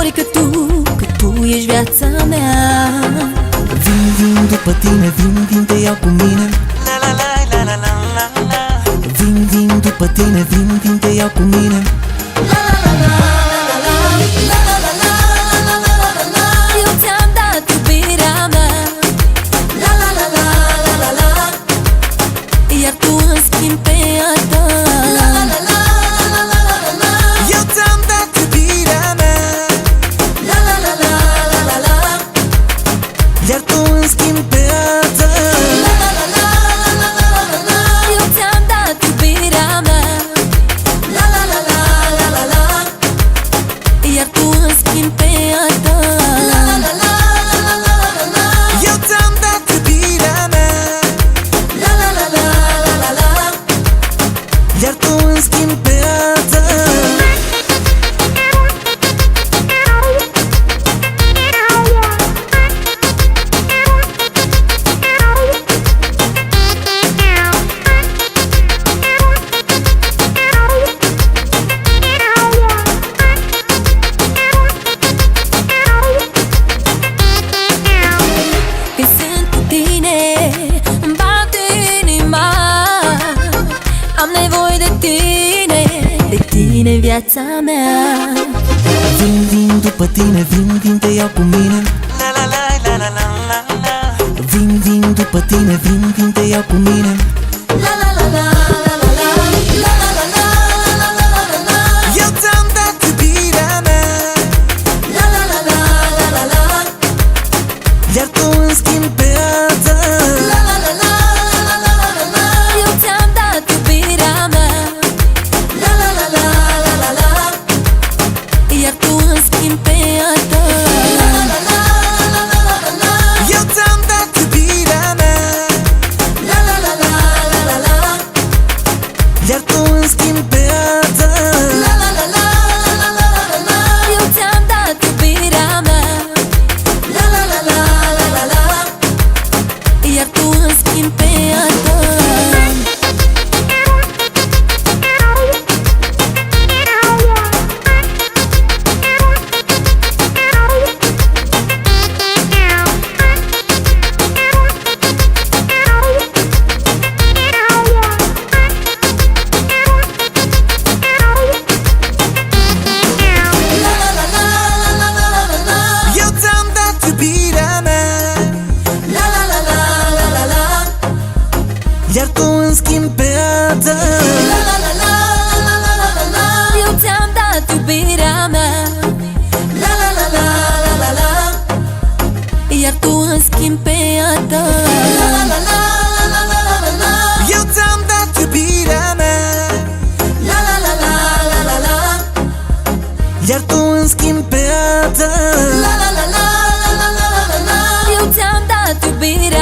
ori că tu ești viața mea. Vin după tine, vin, te iau cu mine. La la la la la la la. Vin după tine, vin, te iau cu mine. La la la la la la la la la la la la. Eu ți-am dat iubirea mea. La la la la la la la. Iar tu îmi schimbi pe a ta. La la la la la la la la. Eu ți-am dat iubirea mea. La la la la la la la. Iar tu îmi schimbi pe a ta. La la la la la la la la. Eu ți-am dat iubirea mea. La la la la la la la. Iar tu îmi schimbi pe a ta. La la la la la la la la. Eu ți-am dat iubirea mea. La la la la la la la. Iar tu îmi schimbi pe a ta. Când sunt cu tine, îmi bate inima. Am nevoie de tine, viața mea. Vin după tine, vin, te iau cu mine. La la la la la la la la. Vin după tine, vin, te iau cu mine. La la la la la la la la la la la la la la la. Eu ți-am dat iubirea mea. La la la la la la la. Iar tu îmi schimbi pe a ta. La la la la la la la la. Eu ți-am dat iubirea mea. La la la la la la la. Iar tu îmi schimbi pe a ta. La la la la la la la la. Eu ți-am dat iubirea mea. La la la la la la la. Iar tu îmi schimbi pe a ta. La la la la la la la la. Eu ți-am dat iubirea mea. La la la la la la la. Iar tu îmi schimbi pe a ta. Eu ți-am dat iubirea mea. La la la la la la la. Iar tu îmi schimbi pe a ta. La la la la la la la la la. Eu ți-am dat iubirea mea. La la la la la la la. Iar tu îmi schimbi pe a ta. La la la la la la la la la. Eu ți-am dat iubirea mea. La la la la la la la. Iar tu îmi schimbi pe a ta. La la la la la la la la la. Eu ți-am dat iubirea